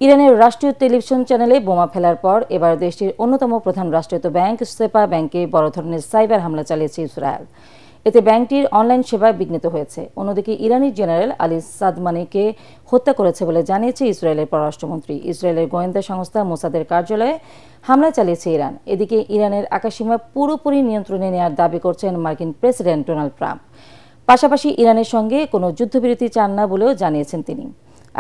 ইরানের রাষ্ট্রীয় টেলিভিশন চ্যানেলে বোমা ফেলার পর এবার দেশটির অন্যতম প্রধান রাষ্ট্রায়ত্ত ব্যাংক সেপা ব্যাংকে বড় ধরনের সাইবার হামলা চালিয়েছে ইসরায়েল। এতে ব্যাংকটির অনলাইন সেবা বিঘ্নিত হয়েছে। অন্যদিকে ইরানি জেনারেল আলী সাদমানিকে হত্যা করেছে বলে জানিয়েছে ইসরায়েলের পররাষ্ট্রমন্ত্রী। ইসরায়েলের গোয়েন্দা সংস্থা মোসাদের কার্যালয়ে হামলা চালিয়েছে ইরান। এদিকে ইরানের আকাশসীমা পুরোপুরি নিয়ন্ত্রণে নেওয়ার দাবি করছেন মার্কিন প্রেসিডেন্ট ডোনাল্ড ট্রাম্প। পাশাপাশি ইরানের সঙ্গে কোনো যুদ্ধবিরতি চান না বলেও জানিয়েছেন তিনি।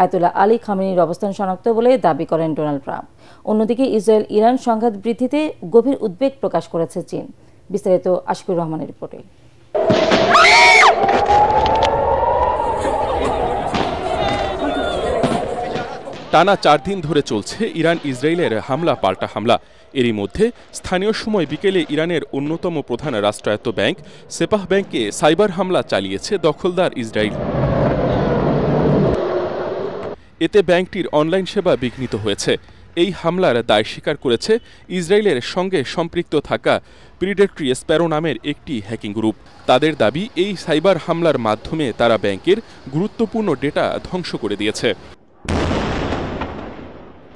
আয়াতুল্লাহ আলী খামেনির অবস্থান শনাক্ত বলে দাবি করেন ডোনাল্ড ট্রাম্প। অন্যদিকে ইসরায়েল ইরান সংঘাত বৃদ্ধিতে গভীর উদ্বেগ প্রকাশ করেছে চীন। বিস্তারিত আশিকুর রহমানের রিপোর্টে। টানা 4 দিন ধরে চলছে ইরান ইসরায়েলের হামলা পাল্টা হামলা। এরই মধ্যে স্থানীয় সময় বিকেলে ইরানের অন্যতম প্রধান রাষ্ট্রায়ত্ত ব্যাংক সেপাহ ব্যাংকে সাইবার হামলা চালিয়েছে দখলদার ইসরায়েল। এতে ব্যাংকটির অনলাইন সেবা বিঘ্নিত হয়েছে। এই হামলার দায় স্বীকার করেছে ইসরায়েলের সঙ্গে সম্পৃক্ত থাকা প্রিডেটরি স্প্যারো নামের একটি হ্যাকিং গ্রুপ। তাদের দাবি, এই সাইবার হামলার মাধ্যমে তারা ব্যাংকের গুরুত্বপূর্ণ ডেটা ধ্বংস করে দিয়েছে।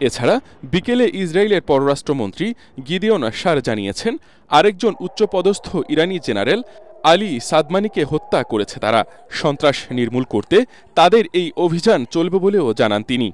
এছাড়া বিকেলে ইসরায়েলের পররাষ্ট্রমন্ত্রী গিদিয়ন শার জানিয়েছেন, আরেকজন উচ্চপদস্থ ইরানি জেনারেল আলী সাদমানিকে হত্যা করেছে তারা। সন্ত্রাস নির্মূল করতে তাদের এই অভিযান চলবে বলেও জানান তিনি।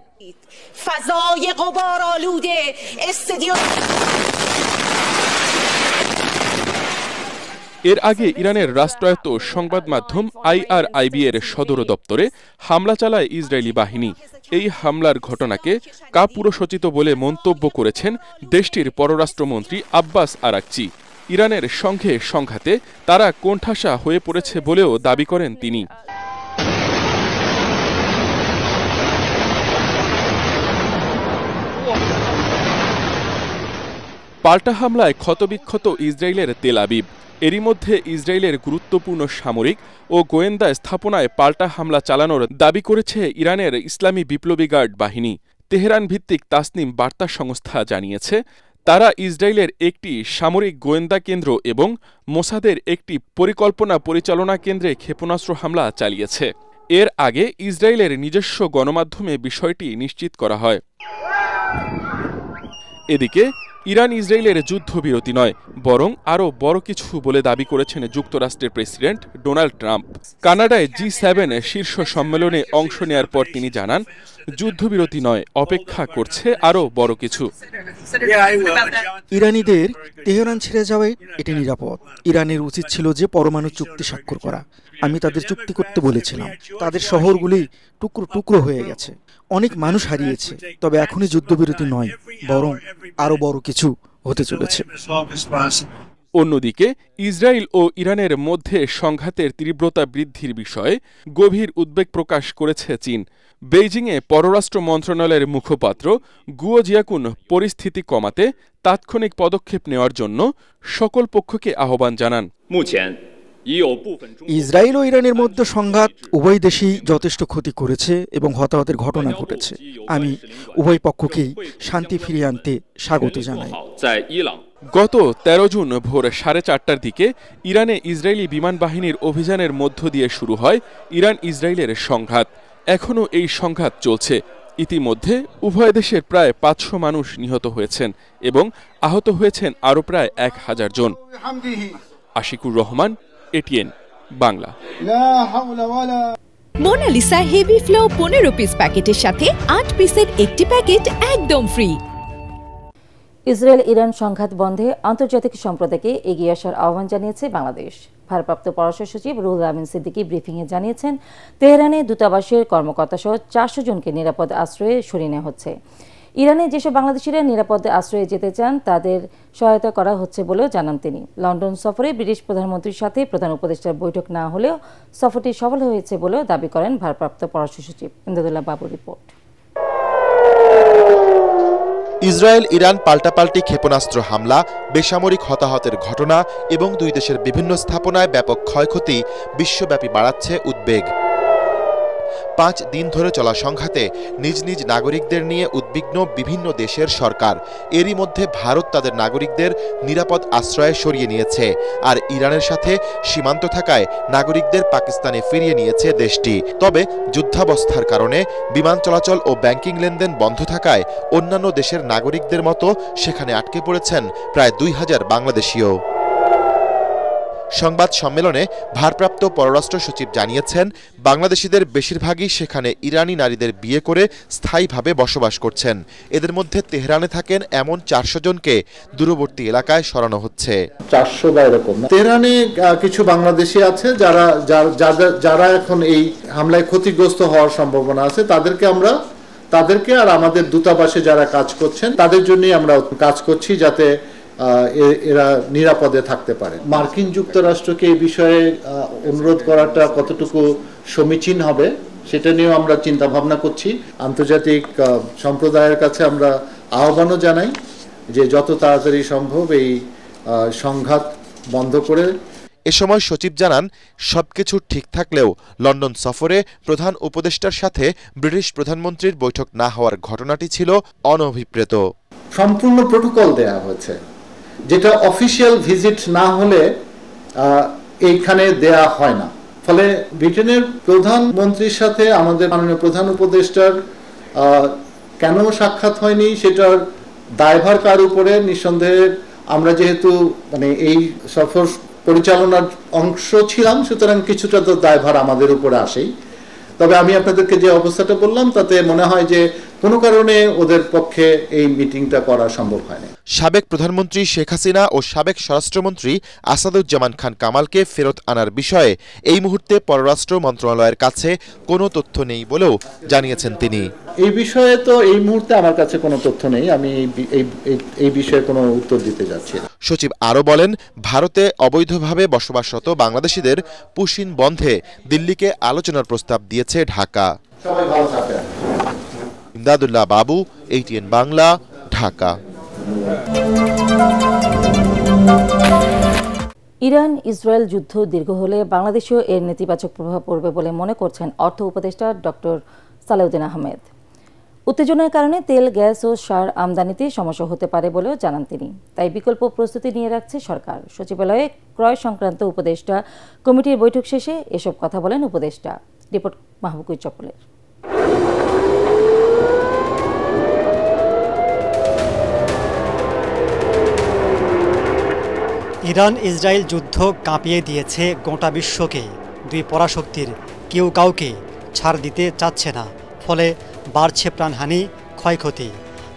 এর আগে ইরানের রাষ্ট্রায়ত্ত সংবাদ মাধ্যম IRIB এর সদর দপ্তরে হামলা চালায় ইসরায়েলি বাহিনী। এই হামলার ঘটনাকে কাপুরুষোচিত বলে মন্তব্য করেছেন দেশটির পররাষ্ট্রমন্ত্রী আব্বাস আরাকচি। ইরানের সঙ্গে সংঘাতে তারা কোণঠাসা হয়ে পড়েছে বলেও দাবি করেন তিনি। পাল্টা হামলায় ক্ষতবিক্ষত ইসরায়েলের তেল আবিব। এরই মধ্যে ইসরায়েলের গুরুত্বপূর্ণ সামরিক ও গোয়েন্দা স্থাপনায় পাল্টা হামলা চালানোর দাবি করেছে ইরানের ইসলামী বিপ্লবী গার্ড বাহিনী। তেহরান ভিত্তিক তাসনিম বার্তা সংস্থা জানিয়েছে, তারা ইসরায়েলের একটি সামরিক গোয়েন্দা কেন্দ্র এবং মোসাদের একটি পরিকল্পনা পরিচালনা কেন্দ্রে ক্ষেপণাস্ত্র হামলা চালিয়েছে। এর আগে ইসরায়েলের নিজস্ব গণমাধ্যমে বিষয়টি নিশ্চিত করা হয়। এদিকে ইরান ইসরায়েলের যুদ্ধবিরতি নয়, বরং আরও বড় কিছু বলে দাবি করেছেন যুক্তরাষ্ট্রের প্রেসিডেন্ট ডোনাল্ড ট্রাম্প। কানাডায় G7 শীর্ষ সম্মেলনে অংশ নেয়ার পর তিনি জানান, যুদ্ধবিরতি নয়, অপেক্ষা করছে আরও বড় কিছু। ইরানিদের তেহরান ছেড়ে যাওয়ায় এটি নিরাপদ। ইরানের উচিত ছিল যে পরমাণু চুক্তি স্বাক্ষর করা। আমি তাদের চুক্তি করতে বলেছিলাম। তাদের শহরগুলি টুকরো টুকরো হয়ে গেছে, অনেক মানুষ হারিয়েছে। তবে এখনই যুদ্ধবিরতি নয়, বরং আরো বড় কিছু হতে চলেছে। অন্যদিকে ইসরায়েল ও ইরানের মধ্যে সংঘাতের তীব্রতা বৃদ্ধির বিষয়ে গভীর উদ্বেগ প্রকাশ করেছে চীন। বেইজিংয়ে পররাষ্ট্র মন্ত্রণালয়ের মুখপাত্র গুয়ো জিয়াকুন পরিস্থিতি কমাতে তাৎক্ষণিক পদক্ষেপ নেওয়ার জন্য সকল পক্ষকে আহ্বান জানান। ইসরায়েল ও ইরানের মধ্যে সংঘাত উভয় দেশই যথেষ্ট ক্ষতি করেছে এবং হতাহতের ঘটনা ঘটেছে। আমি উভয় পক্ষকেই শান্তি ফিরিয়ে আনতে স্বাগত জানাই। গত 13 জুন ভোর 4:30টার দিকে ইরানে ইসরায়েলি বিমান বাহিনীর অভিযানের মধ্য দিয়ে শুরু হয় ইরান ইসরায়েলের সংঘাত। এখনও এই সংঘাত চলছে। ইতিমধ্যে উভয় দেশের প্রায় 500 মানুষ নিহত হয়েছেন এবং আহত হয়েছেন আরও প্রায় 1000 জন। Ashiqur Rahman, ATN Bangla. Monalisa heavy flow 15 piece প্যাকেটের সাথে 8 পিসের একটি প্যাকেট একদম ফ্রি। ইসরায়েল ইরান সংঘাত বন্ধে আন্তর্জাতিক সম্প্রদায়কে এগিয়ে আসার আহ্বান জানিয়েছে বাংলাদেশ। ভারপ্রাপ্ত পররাষ্ট্র সচিব রুহুল আমিন সিদ্দিকী ব্রিফিংয়ে জানিয়েছেন, তেহরানে দূতাবাসের কর্মকর্তাসহ 400 জনকে নিরাপদ আশ্রয়ে সরিয়ে নেওয়া হচ্ছে। ইরানে যেসব বাংলাদেশিরা নিরাপদ আশ্রয়ে যেতে চান তাদের সহায়তা করা হচ্ছে বলেও জানান তিনি। লন্ডন সফরে ব্রিটিশ প্রধানমন্ত্রীর সাথে প্রধান উপদেষ্টার বৈঠক না হলেও সফরটি সফল হয়েছে বলেও দাবি করেন ভারপ্রাপ্ত পররাষ্ট্র সচিব। ইমদাদুল্লাহ বাবুর রিপোর্ট। ইসরায়েল ইরান পাল্টাপাল্টি ক্ষেপণাস্ত্র হামলা, বেসামরিক হতাহতের ঘটনা এবং দুই দেশের বিভিন্ন স্থাপনায় ব্যাপক ক্ষয়ক্ষতি বিশ্বব্যাপী বাড়াচ্ছে উদ্বেগ। 5 দিন ধরে চলা সংঘাতে নিজ নিজ নাগরিকদের নিয়ে উদ্বিগ্ন বিভিন্ন দেশের সরকার। এরই মধ্যে ভারত তাদের নাগরিকদের নিরাপদ আশ্রয়ে সরিয়ে নিয়েছে, আর ইরানের সাথে সীমান্ত থাকায় নাগরিকদের পাকিস্তানে ফিরিয়ে নিয়েছে দেশটি। তবে যুদ্ধাবস্থার কারণে বিমান চলাচল ও ব্যাংকিং লেনদেন বন্ধ থাকায় অন্যান্য দেশের নাগরিকদের মতো সেখানে আটকে পড়েছেন প্রায় 2000 বাংলাদেশীয়। সংবাদ সম্মেলনে ভারপ্রাপ্ত পররাষ্ট্র সচিব জানিয়েছেন, বাংলাদেশিদের বেশিরভাগই সেখানে ইরানি নারীদের বিয়ে করে স্থায়ীভাবে বসবাস করছেন। এদের মধ্যে তেহরানে থাকেন এমন 400 জনকে দূরবর্তী এলাকায় সরানো হচ্ছে। 400 বা এরকম। তেহরানে কিছু বাংলাদেশি আছে যারা এখন এই হামলায় ক্ষতিগ্রস্ত হওয়ার সম্ভাবনা আছে। তাদেরকে আর আমাদের দূতাবাসে যারা কাজ করছেন তাদের জন্যই আমরা কাজ করছি, যাতে এরা নিরাপদে থাকতে পারে। মার্কিন যুক্তরাষ্ট্রকে এই বিষয়ে অনুরোধ করাটা কতটুকু সমীচীন হবে সেটা নিয়েও আমরা চিন্তা ভাবনা করছি। আন্তর্জাতিক সম্প্রদায়ের কাছে আমরা আহ্বানও জানাই যে যত তাড়াতাড়ি সম্ভব এই সংঘাত বন্ধ করে। এ সময় সচিব জানান, সবকিছু ঠিক থাকলেও লন্ডন সফরে প্রধান উপদেষ্টার সাথে ব্রিটিশ প্রধানমন্ত্রীর বৈঠক না হওয়ার ঘটনাটি ছিল অনভিপ্রেত। সম্পূর্ণ প্রোটোকল দেয়া হয়েছে, যেটা অফিসিয়াল ভিজিট না হলে এইখানে দেয়া হয় না। ফলে ব্রিটেনের প্রধানমন্ত্রীর সাথে আমাদের মাননীয় প্রধান উপদেষ্টার কেন সাক্ষাৎ হয়নি সেটার দায়ভার কার উপরে? নিঃসন্দেহে আমরা যেহেতু এই সফর পরিচালনার অংশ ছিলাম, সুতরাং কিছুটা তো দায়ভার আমাদের উপরে আসেই। তবে আমি আপনাদেরকে যে অবস্থাটা বললাম তাতে মনে হয় যে কোনো কারণে ওদের পক্ষে এই মিটিংটা করা সম্ভব হয়নি। সাবেক প্রধানমন্ত্রী শেখ হাসিনা ও সাবেক স্বরাষ্ট্রমন্ত্রী আসাদুজ্জামান খান কামালকে ফেরত আনার বিষয়ে এই মুহূর্তে পররাষ্ট্র মন্ত্রণালয়ের কাছে কোনো তথ্য নেই বলেও জানিয়েছেন তিনি। এই বিষয়ে তো এই মুহূর্তে আমার কাছে কোনো তথ্য নেই, আমি এই বিষয়ে কোনো উত্তর দিতে যাচ্ছি না। সচিব আরও বলেন, ভারতে অবৈধভাবে বসবাসরত বাংলাদেশিদের পুশিন বন্ধে দিল্লিকে আলোচনার প্রস্তাব দিয়েছে ঢাকা। সবাই ভালো থাকবেন। ইমদাদুল্লাহ বাবু, ATN Bangla, Dhaka. Iran Israel যুদ্ধ দীর্ঘ হলে বাংলাদেশেও এর নেতিবাচক প্রভাব পড়বে বলে মনে করছেন অর্থ উপদেষ্টা ডক্টর সালেউদ্দিন আহমেদ। উত্তেজনার কারণে তেল, গ্যাস ও সার আমদানিতে সমস্যা হতে পারে বলেও জানান তিনি। তাই বিকল্প প্রস্তুতি নিয়ে রাখছে সরকার। সচিবালয়ে ক্রয় সংক্রান্ত উপদেষ্টা কমিটির বৈঠক শেষে এসব কথা বলেন উপদেষ্টা। রিপোর্ট মাহবুকুর চপলের। ইরান ইসরায়েল যুদ্ধ কাঁপিয়ে দিয়েছে গোটা বিশ্বকে। দুই পরাশক্তির কেউ কাউকে ছাড় দিতে চাচ্ছে না, ফলে বাড়ছে প্রাণহানি, ক্ষয়ক্ষতি।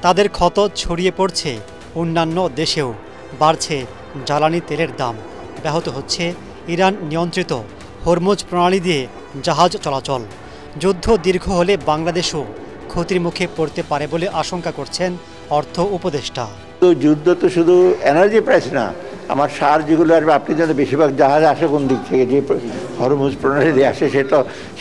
তাদের ক্ষত ছড়িয়ে পড়ছে অন্যান্য দেশেও। বাড়ছে জ্বালানি তেলের দাম, ব্যাহত হচ্ছে ইরান নিয়ন্ত্রিত হরমুজ প্রণালী দিয়ে জাহাজ চলাচল। যুদ্ধ দীর্ঘ হলে বাংলাদেশও ক্ষতির মুখে পড়তে পারে বলে আশঙ্কা করছেন অর্থ উপদেষ্টা। যুদ্ধ তো শুধু এনার্জি প্রাইস না, আমার সার যেগুলো আসবে, আপনি জানেন বেশিরভাগ জাহাজ আসে কোন দিক থেকে, যে হরমুজ প্রণালী দিয়ে আসে,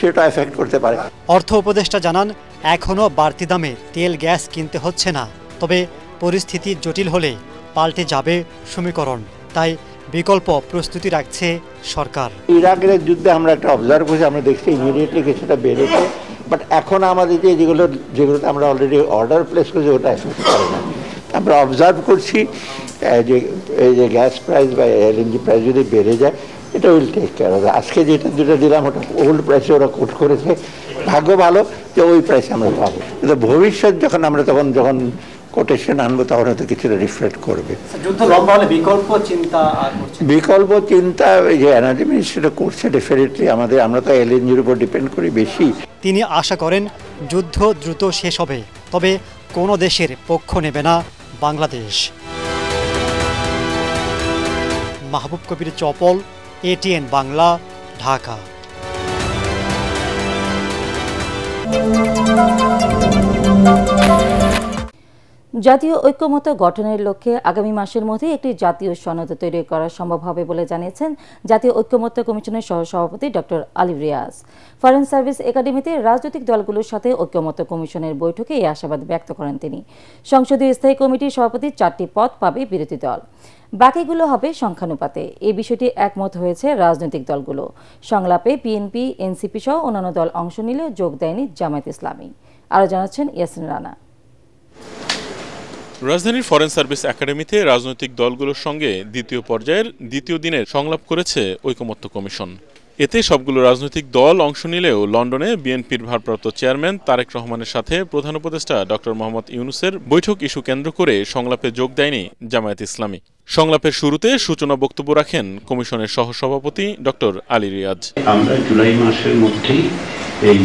সেটা এফেক্ট করতে পারে। অর্থ উপদেষ্টা জানান, এখনও বাড়তি দামে তেল গ্যাস কিনতে হচ্ছে না, তবে পরিস্থিতি জটিল হলে পাল্টে যাবে সমীকরণ। তাই বিকল্প প্রস্তুতি রাখছে সরকার। ইরাকের যুদ্ধে আমরা একটা অবজার্ভ করছি, আমরা দেখছি ইমিডিয়েটলি কিছুটা বেড়েছে, বাট এখন আমাদের যেগুলোতে আমরা অলরেডি অর্ডার প্লেস করছি ওটা এফেক্ট করে না। আমরা অবজার্ভ করছি যে এই যে গ্যাস প্রাইস বা LNG প্রাইস যদি বেড়ে যায়, এটা উইল টেক কেয়ার হবে। আজকে যেটা দিলাম ওটা ওল্ড প্রাইসে ওরা কোট করেছে, ভাগ্য ভালো যে ওই প্রাইসে আমরা পাবো। কিন্তু ভবিষ্যৎ যখন কোটেশন আনবো তখন হয়তো কিছুটা রিফ্লেক্ট করবে। যুদ্ধ লম্বা হলে বিকল্প চিন্তা এই যে এনার্জি মিনিস্ট্রিটা করছে ডেফিনেটলি। আমরা তো LNGর উপর ডিপেন্ড করি বেশি। তিনি আশা করেন যুদ্ধ দ্রুত শেষ হবে, তবে কোনো দেশের পক্ষ নেবে না বাংলাদেশ। মাহবুব কবির চপল, ATN বাংলা, ঢাকা। জাতীয় ঐক্যমত্য গঠনের লক্ষ্যে আগামী মাসের মধ্যে একটি জাতীয় সনদ তৈরি করা সম্ভব হবে বলে জানিয়েছেন জাতীয় ঐক্যমত্য কমিশনের সহসভাপতি doctor Ali Riaz. Foreign service একাডেমিতে রাজনৈতিক দলগুলোর সাথে ঐক্যমত্য কমিশনের বৈঠকে এই আশাবাদ ব্যক্ত করেন তিনি। সংসদীয় স্থায়ী কমিটির সভাপতির 4টি পদ পাবে বিরোধী দল, বাকিগুলো হবে সংখ্যানুপাতে। এই বিষয়টি একমত হয়েছে রাজনৈতিক দলগুলো। সংলাপে বিএনপি, এনসিপি সহ অন্যান্য দল অংশ নিলেও যোগ দেয়নি জামায়াত ইসলামী। আরও জানাচ্ছেন ইয়াসিন রানা। রাজধানীর ফরেন সার্ভিস একাডেমিতে রাজনৈতিক দলগুলোর সঙ্গে দ্বিতীয় পর্যায়ের দ্বিতীয় দিনের সংলাপ করেছে ঐকমত্য কমিশন। এতে সবগুলো রাজনৈতিক দল অংশ নিলেও লন্ডনে বিএনপির ভারপ্রাপ্ত চেয়ারম্যান তারেক রহমানের সাথে প্রধান উপদেষ্টা ডক্টর মোহাম্মদ ইউনূসের বৈঠক ইস্যু কেন্দ্র করে সংলাপে যোগ দেয়নি জামায়াত ইসলামী। সংলাপের শুরুতে সূচনা বক্তব্য রাখেন কমিশনের সহসভাপতি ডক্টর আলী রিয়াজ। আমরা জুলাই মাসের মধ্যেই এই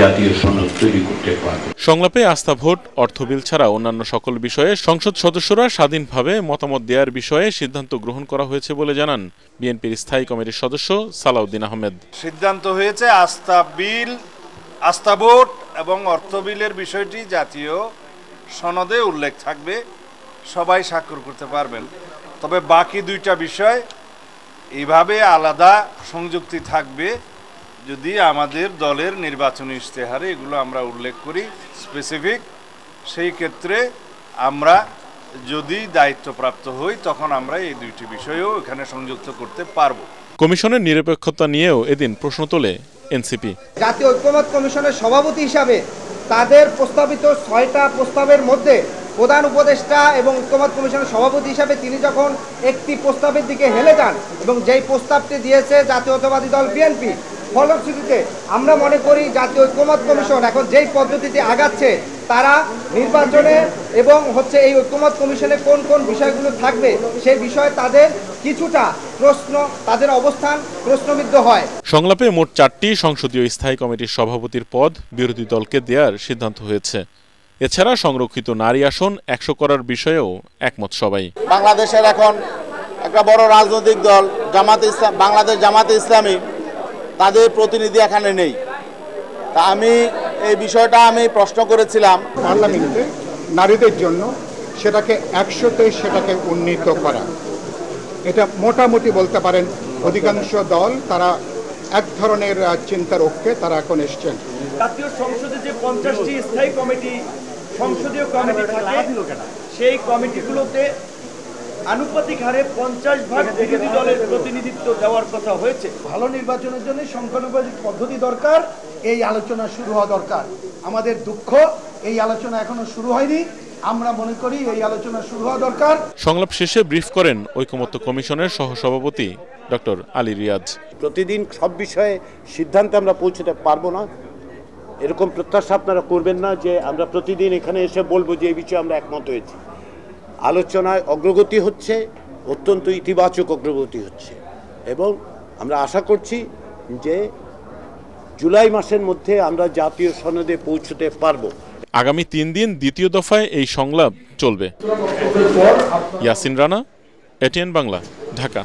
জাতীয় সনদ তৈরি করতে পারব। সংলাপে আস্থা ভোট, অর্থ বিল ছাড়া অন্যান্য সকল বিষয়ে সংসদ সদস্যরা স্বাধীনভাবে মতামত দেওয়ার বিষয়ে সিদ্ধান্ত গ্রহণ করা হয়েছে বলে জানান বিএনপির স্থায়ী কমিটির সদস্য সালাউদ্দিন আহমেদ। সিদ্ধান্ত হয়েছে আস্থা ভোট এবং অর্থ বিলের বিষয়টি জাতীয় সনদে উল্লেখ থাকবে, সবাই স্বাক্ষর করতে পারবেন। তবে বাকি দুইটা বিষয় এইভাবে আলাদা সংযুক্তি থাকবে যদি আমাদের দলের নির্বাচনী ইশতেহারে এগুলো আমরা উল্লেখ করি স্পেসিফিক। সেই ক্ষেত্রে আমরা যদি দায়িত্বপ্রাপ্ত হই তখন আমরা এই দুইটি বিষয়ও এখানে সংযুক্ত করতে পারব। কমিশনের নিরপেক্ষতা নিয়েও এদিন প্রশ্ন তোলে এনসিপি। জাতীয় ঐক্যমত্য কমিশনের সভাপতি হিসাবে তাদের প্রস্তাবিত 6টা প্রস্তাবের মধ্যে প্রধান উপদেষ্টা এবং ঐক্যমত্য কমিশনের সভাপতি হিসাবে তিনি যখন একটি প্রস্তাবের দিকে হেলে যান এবং যেই প্রস্তাবটি দিয়েছে জাতীয়তাবাদী দল বিএনপি, ফলশ্রুতিতে আমরা মনে করি জাতীয় ঐক্যমত্য কমিশন এখন যেই পদ্ধতিতে আগাচ্ছে তারা নির্বাচনে এবং এই ঐক্যমত্য কমিশনে কোন কোন বিষয়গুলো থাকবে সেই বিষয়ে তাদের কিছুটা প্রশ্ন, তাদের অবস্থান প্রশ্নবিদ্ধ হয়। সংলাপে মোট 4টি সংসদীয় স্থায়ী কমিটির সভাপতির পদ বিরোধী দলকে দেওয়ার সিদ্ধান্ত হয়েছে। এছাড়া সংরক্ষিত নারী আসন 100 করার বিষয়েও একমত সবাই। বাংলাদেশের এখন একটা বড় রাজনৈতিক দল বাংলাদেশ জামাতে ইসলামী, তাদের প্রতিনিধি এখানে নেই। তা আমি এই বিষয়টা প্রশ্ন করেছিলাম পার্লামেন্টে নারীদের জন্য সেটাকে 100তে সেটাকে উন্নীত করা, এটা মোটামুটি বলতে পারেন অধিকাংশ দল তারা এক ধরনের চিন্তার ঐক্যে তারা এখন এসছেন। জাতীয় সংসদে যে 50টি স্থায়ী কমিটি, সংসদীয় কমিটি থাকে, সেই কমিটিগুলোতে আনুপাতিক হারে 50% বিরোধী দলের প্রতিনিধিত্ব দেওয়ার কথা হয়েছে। ভালো নির্বাচনের জন্য সংখ্যানুপাতিক পদ্ধতি দরকার, এই আলোচনা শুরু হওয়া দরকার। আমাদের দুঃখ এই আলোচনা এখনো শুরু হয়নি, আমরা মনে করি এই আলোচনা শুরু হওয়া দরকার। সংলাপ শেষে ব্রিফ করেন ঐকমত্য কমিশনের সহসভাপতি ডক্টর আলী রিয়াজ। প্রতিদিন সব বিষয়ে সিদ্ধান্তে আমরা পৌঁছতে পারবো না, এরকম প্রত্যাশা আপনারা করবেন না যে আমরা প্রতিদিন এখানে এসে বলবো যে এই বিষয়ে আমরা একমত হয়েছি। আলোচনায় অগ্রগতি হচ্ছে, অত্যন্ত ইতিবাচক অগ্রগতি হচ্ছে এবং আমরা আশা করছি যে জুলাই মাসের মধ্যে আমরা জাতীয় সনদে পৌঁছতে পারবো। আগামী 3 দিন দ্বিতীয় দফায় এই সংলাপ চলবে। ইয়াসিন রানা, এটিএন বাংলা, ঢাকা।